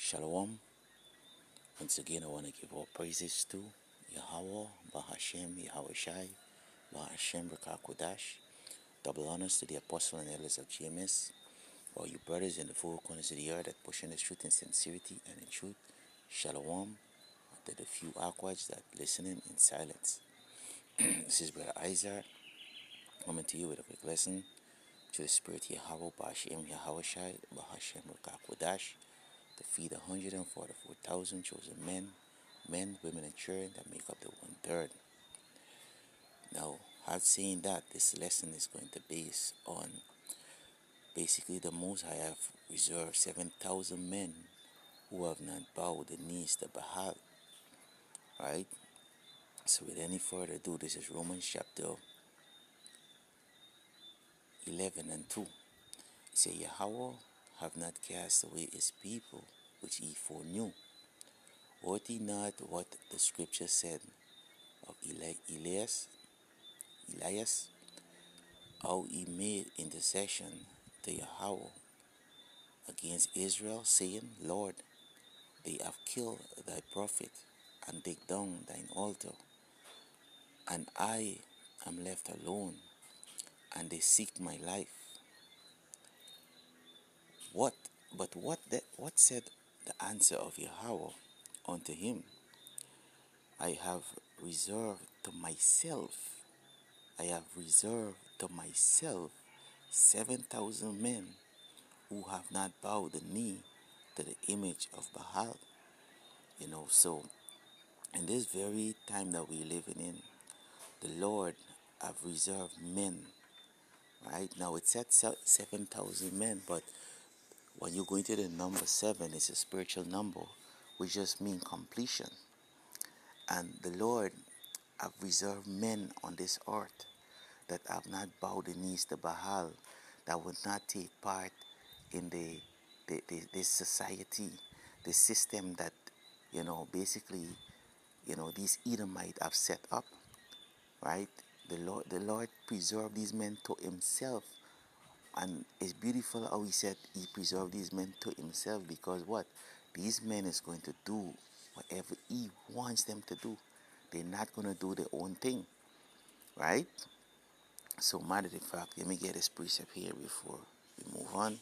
Shalom. Once again, I want to give all praises to Yahweh, Bahashem, Yahweh Shai, Bahashem, Rakakodash. Double honors to the apostle and elders of GMS, all you brothers in the four corners of the earth that pushing the truth in sincerity and in truth. Shalom. To the few aquads that listening in silence. This is Brother Isaac coming to you with a quick lesson to the Spirit Yahweh, Bahashem, Yahweh Shai, Bahashem, Rakakodash. To feed 144,000 chosen men, women, and children that make up the 1/3. Now, having saying that, this lesson is going to base on basically the Most High have reserved 7,000 men who have not bowed the knees to Baal. Right? So, with any further ado, this is Romans chapter 11 and 2. It says, Yahweh have not cast away his people, which he foreknew. Ought he not what the scripture said of Elias, how he made intercession to Yahweh against Israel, saying, Lord, they have killed thy prophet and dig down thine altar, and I am left alone, and they seek my life. What said the answer of Yahweh unto him? I have reserved to myself 7,000 men who have not bowed the knee to the image of Baal. So in this very time that we're living in, the Lord have reserved men. Right now, it said 7,000 men, but when you go into the number 7, it's a spiritual number, which just means completion. And the Lord have reserved men on this earth that have not bowed the knees to Baal, that would not take part in this society, the system that, basically, these Edomites have set up, right? The Lord preserved these men to himself. And it's beautiful how he said he preserved these men to himself, because what? These men is going to do whatever he wants them to do. They're not going to do their own thing, right? So matter of fact, let me get this precept here before we move on.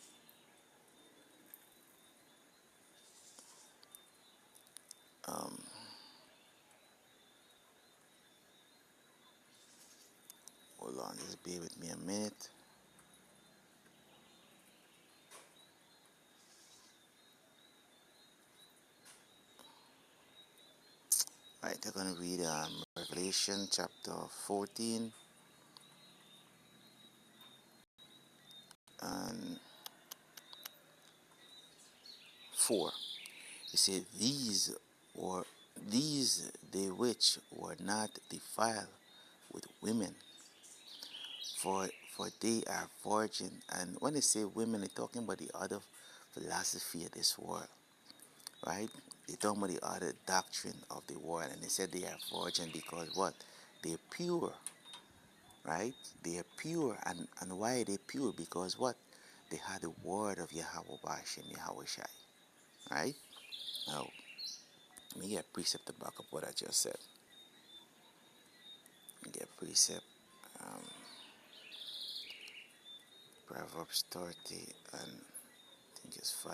Hold on, just bear with me a minute. Right, I'm going to read Revelation chapter 14 and 4. It said, these they which were not defiled with women, for they are virgin. And when they say women, they're talking about the other philosophy of this world, right? They're talking about the other doctrine of the world, and they said they are virgin because what? They're pure, right? They are pure, and why are they pure? Because what? They had the word of Yahweh Bashem, Yahweh Shai, right? Now, let me get precept to back up what I just said. Let me get precept. Proverbs 30 and I think it's 5.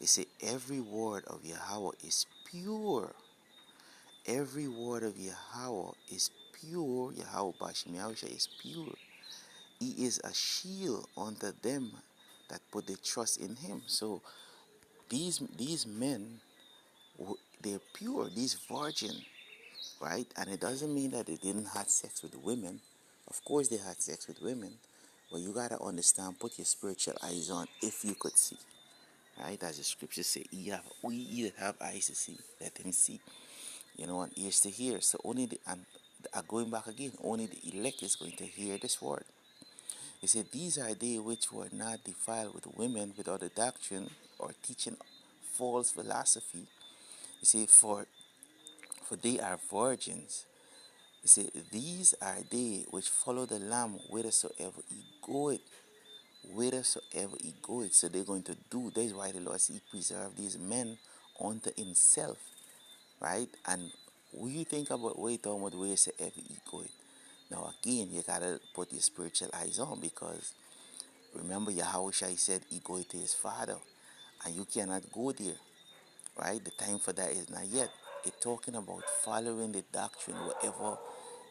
It says, every word of Yahweh is pure. Every word of Yahweh is pure. Yahweh Bashem Yahweh is pure. He is a shield unto them that put their trust in him. So these men, they're pure, these virgin, right? And it doesn't mean that they didn't have sex with women. Of course they had sex with women. But you gotta understand, put your spiritual eyes on if you could see. Right? As the scriptures say, we that have eyes to see, let him see. And ears to hear. So only going back again, only the elect is going to hear this word. He said, these are they which were not defiled with women, without a doctrine or teaching false philosophy. He said, for they are virgins. He said, these are they which follow the Lamb whithersoever he goeth. whithersoever he goeth. So they're going to do. That's why the Lord said he preserved these men unto himself, right? And when you think about where you talking about whithersoever he goeth, now again you gotta put your spiritual eyes on, because remember Yahweh said he goeth to his father, and you cannot go there, right? The time for that is not yet. It's talking about following the doctrine, whatever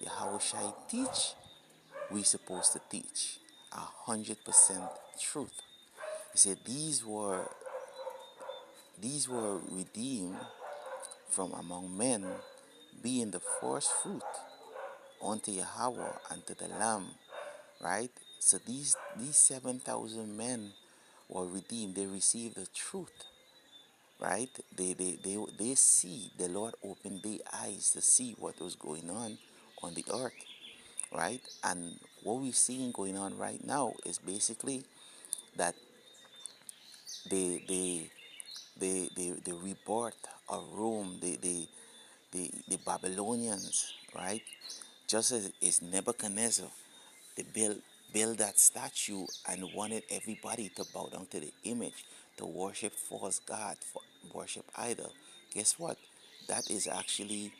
Yahweh teach, we supposed to teach 100% truth. He said these were redeemed from among men, being the first fruit unto Yahweh and to the Lamb, right? So these 7,000 men were redeemed. They received the truth, right? They see the Lord opened their eyes to see what was going on the earth, right? And what we're seeing going on right now is basically that the the rebirth of Rome, the Babylonians, right? Just as is Nebuchadnezzar, they build that statue and wanted everybody to bow down to the image, to worship false god, worship idol. Guess what? That is actually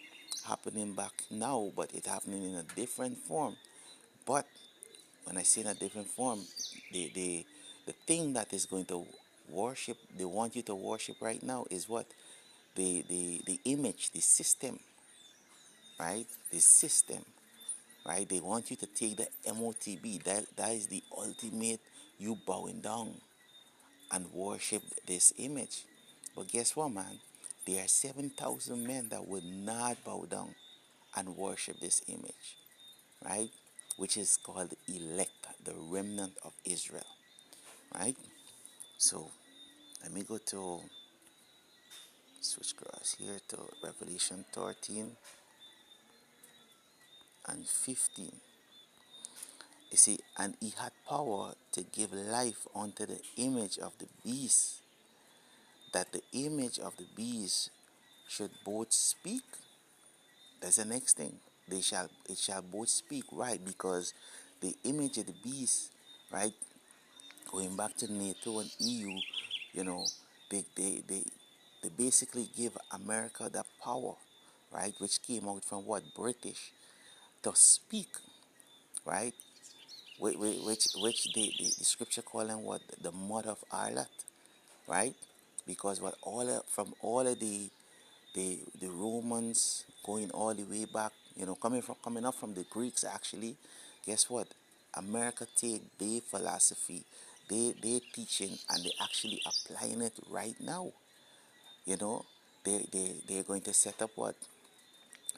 happening back now, but it's happening in a different form. But when I say in a different form, the thing that is going to worship, they want you to worship right now is what? The image, the system, right? The system, right? They want you to take the MOTB. That is the ultimate, you bowing down and worship this image. But guess what, man? There are 7,000 men that would not bow down and worship this image, right? Which is called elect, the remnant of Israel, right? So let me go to switch grass here to Revelation 13 and 15. You see, and he had power to give life unto the image of the beast, that the image of the beast should both speak. That's the next thing. It shall both speak, right? Because the image of the beast, right? Going back to NATO and EU, you know, they basically give America that power, right? Which came out from what? British, to speak, right? Which the scripture calling what? The mother of harlot, right? Because what from all of the Romans going all the way back, coming up from the Greeks actually, guess what? America take their philosophy, they teaching, and they actually applying it right now. You know, they're going to set up what?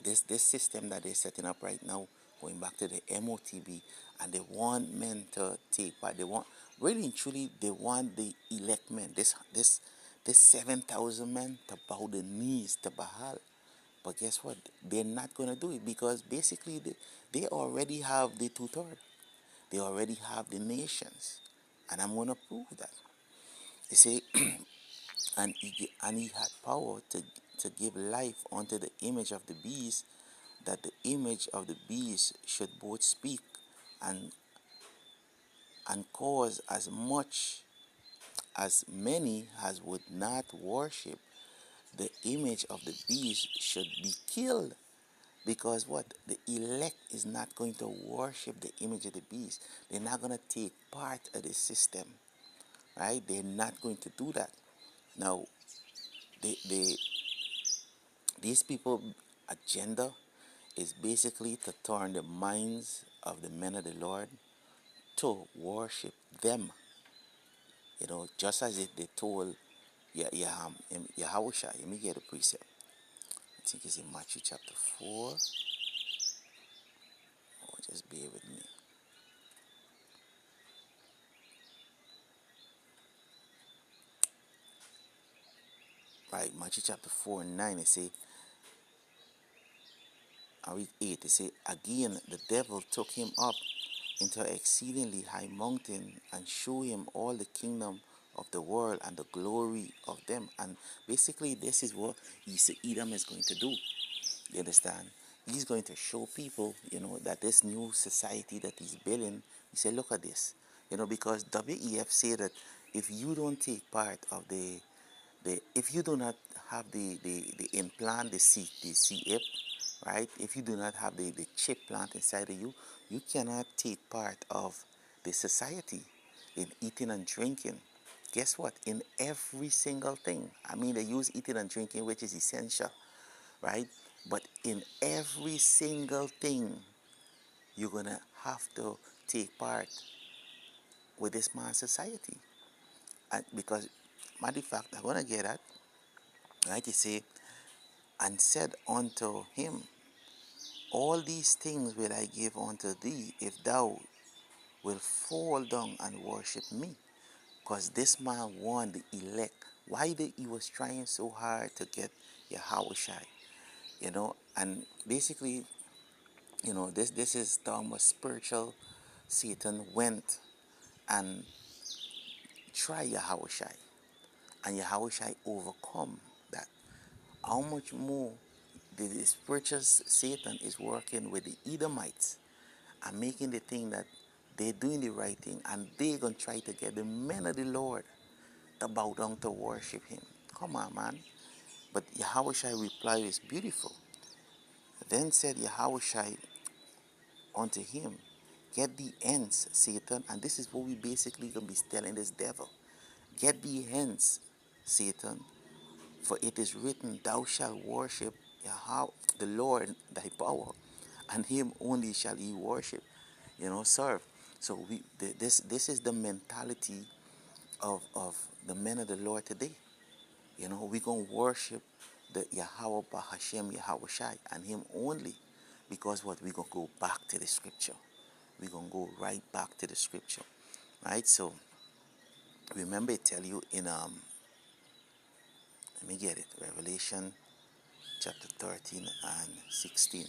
This system that they're setting up right now, going back to the MOTB, and they want men to take part. They want, really and truly, they want the elect men. This 7,000 men to bow the knees to Baal. But guess what? They're not going to do it, because basically they already have the two-third. They already have the nations. And I'm going to prove that. You see, and he had power to give life unto the image of the beast, that the image of the beast should both speak and cause as much as many as would not worship the image of the beast should be killed. Because what? The elect is not going to worship the image of the beast. They're not going to take part of the system, right? They're not going to do that. Now, they these people agenda is basically to turn the minds of the men of the Lord to worship them. Just as they told Yahushua. Let me get the precept. I think it's in Matthew chapter 4. Oh, just bear with me. Right, Matthew chapter 4 and 9, it say, I read 8, it say, again the devil took him up into an exceedingly high mountain and showed him all the kingdom of the world and the glory of them. And basically this is what Edom is going to do. You understand? He's going to show people, that this new society that he's building, he said, look at this. Because WEF say that if you don't take part of if you do not have the implant, the CF, right? If you do not have the chip plant inside of you, you cannot take part of the society in eating and drinking. Guess what? In every single thing. I mean, they use eating and drinking, which is essential, right? But in every single thing, you're gonna have to take part with this man society. And because, matter of fact, I'm gonna get at, right? You say, and said unto him, all these things will I give unto thee if thou will fall down and worship me. Because this man won the elect. Why did he was trying so hard to get Yahushai? And basically, this is Thomas spiritual. Satan went and tried Yahushai, and Yahushai overcome that. How much more the spiritual Satan is working with the Edomites and making the thing that they're doing the right thing, and they're going to try to get the men of the Lord to bow down to worship him. Come on, man. But Yahushai replied is beautiful. Then said Yahushai unto him, get thee hence, Satan. And this is what we basically going to be telling this devil. Get thee hence, Satan, for it is written, thou shalt worship Yahweh, the Lord thy power, and him only shall ye worship, serve. So this is the mentality of the men of the Lord today. We're going to worship the Yahweh Bahashem Yahweh Shai and him only, because what? We're going to go back to the scripture. We're going to go right back to the scripture, right? So remember I tell you in let me get it, Revelation chapter 13 and 16,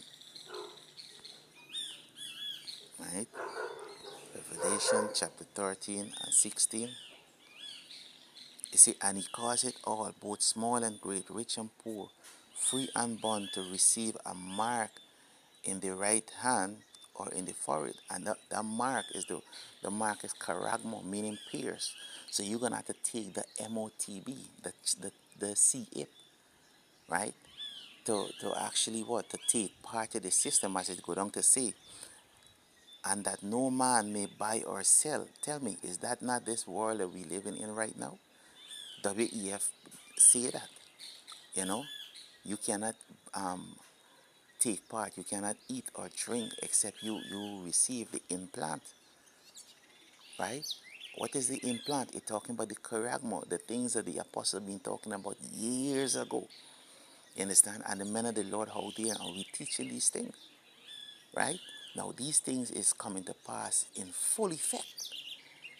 right? Revelation chapter 13 and 16. You see, and he caused it all, both small and great, rich and poor, free and bond, to receive a mark in the right hand or in the forehead. And that mark is the mark is charagmo, meaning pierce. So you're gonna have to take the MOTB, the CF, right? To actually what? To take part of the system, as it go down to say, and that no man may buy or sell. Tell me, is that not this world that we living in right now? WEF say that, you know, you cannot take part, you cannot eat or drink except you receive the implant, right? What is the implant? It's talking about the charagma, the things that the apostle been talking about years ago. You understand? And the men of the Lord out there are we teaching these things, right? Now these things is coming to pass in full effect.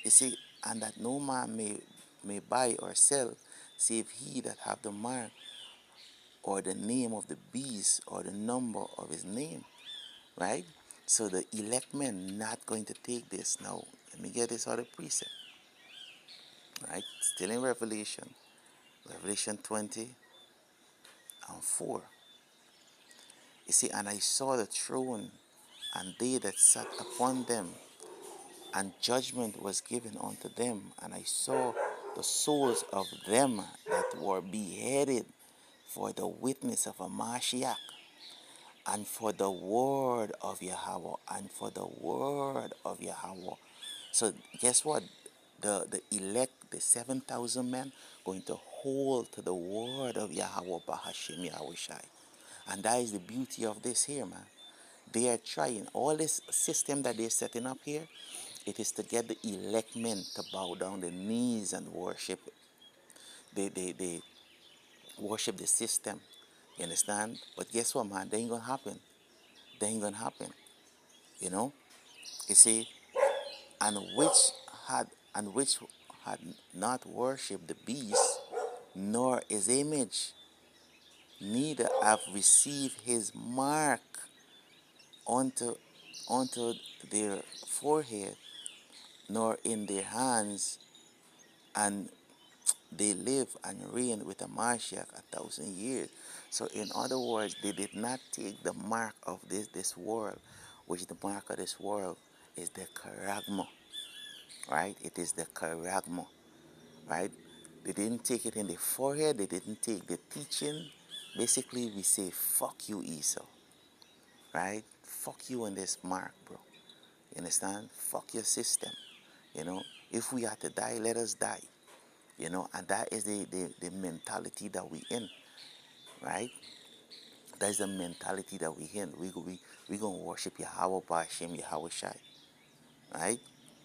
You see, and that no man may buy or sell, save he that have the mark or the name of the beast or the number of his name, right? So the elect men not going to take this. Now, let me get this other precept, right? Still in Revelation, Revelation 20 and 4. You see, and I saw the throne and they that sat upon them, and judgment was given unto them. And I saw the souls of them that were beheaded for the witness of a Mashiach, and for the word of Yahweh, and for the word of Yahweh. So guess what? The elect, the 7,000 men, going to hold to the word of Yahweh Bahashem Yahweh Shai. And that is the beauty of this here, man. They are trying. All this system that they're setting up here, it is to get the elect men to bow down their knees and worship. They worship the system. You understand? But guess what, man? That ain't gonna happen. That ain't gonna happen. You know? You see, and which had not worshipped the beast, nor his image, neither have received his mark unto their forehead, nor in their hands, and they live and reign with a Mashiach 1,000 years. So in other words, they did not take the mark of this world, which the mark of this world is the charagma. right? It is the charagma, right? They didn't take it in the forehead. They didn't take the teaching. Basically, we say, fuck you, Esau, right? Fuck you on this mark, bro. You understand? Fuck your system. You know, if we have to die, let us die. You know, and that is the mentality that we in, right? That is the mentality that we in. We gonna worship Yahweh Ba'ashem, Yahweh Shai, right?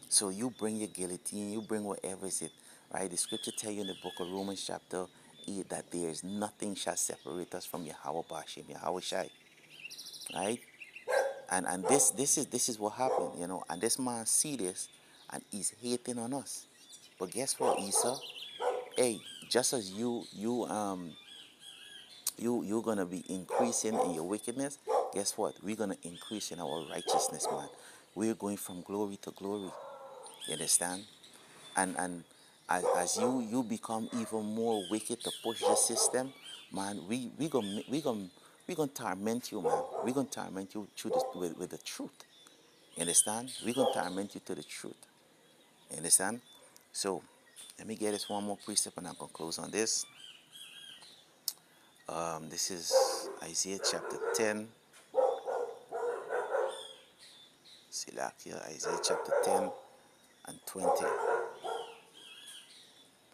So you bring your guillotine, you bring whatever is it, right? The scripture tell you in the book of Romans chapter 8 that there is nothing shall separate us from Yahweh Ba'ashem, Yahweh Shai, right? And this is what happened, you know. And this man see this, and he's hating on us. But guess what, Esau? Hey, just as you're gonna be increasing in your wickedness. Guess what? We're gonna increase in our righteousness, man. We're going from glory to glory. You understand? And as you become even more wicked to push the system, man, we gonna torment you, man. We're gonna torment you through with the truth. You understand? We're gonna torment you to the truth. You understand? So let me get this one more precept and I'm gonna close on this. This is Isaiah chapter 10. Silakia, Isaiah chapter 10 and 20.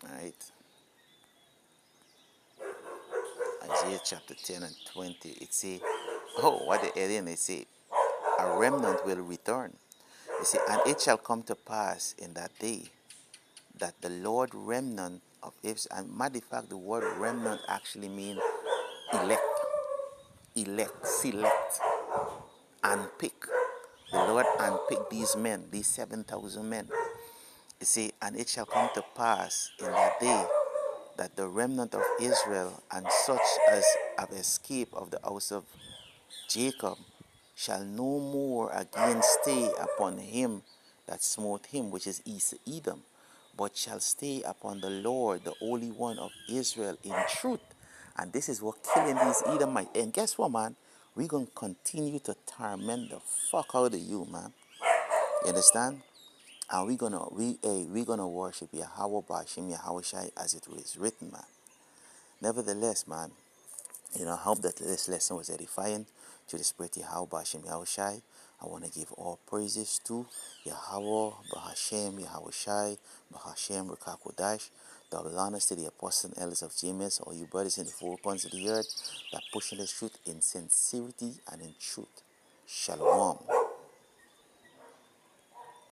Alright. Isaiah chapter 10 and 20. It say, oh, what the alien it say, a remnant will return. You see, and it shall come to pass in that day that the Lord remnant of Israel, and matter of fact, the word remnant actually means elect, select, and pick. The Lord unpicked these men, these 7,000 men. You see, and it shall come to pass in that day that the remnant of Israel and such as have escaped of the house of Jacob shall no more again stay upon him that smote him, which is Edom, but shall stay upon the Lord, the Holy One of Israel, in truth. And this is what killing these Edomites. And guess what, man? We're going to continue to torment the fuck out of you, man. You understand? And we're gonna worship Yahweh Bashim Yahweh Shai as it was written, man. Nevertheless, man, you know, I hope that this lesson was edifying to the spirit Yahweh Bashim Yahweh Shai. I want to give all praises to Yahweh Bahashem Yahweh Shai Bahashem Rekakodash. Double honors to the apostles and elders of James, all you brothers in the four corners of the earth that pushing the truth in sincerity and in truth. Shalom.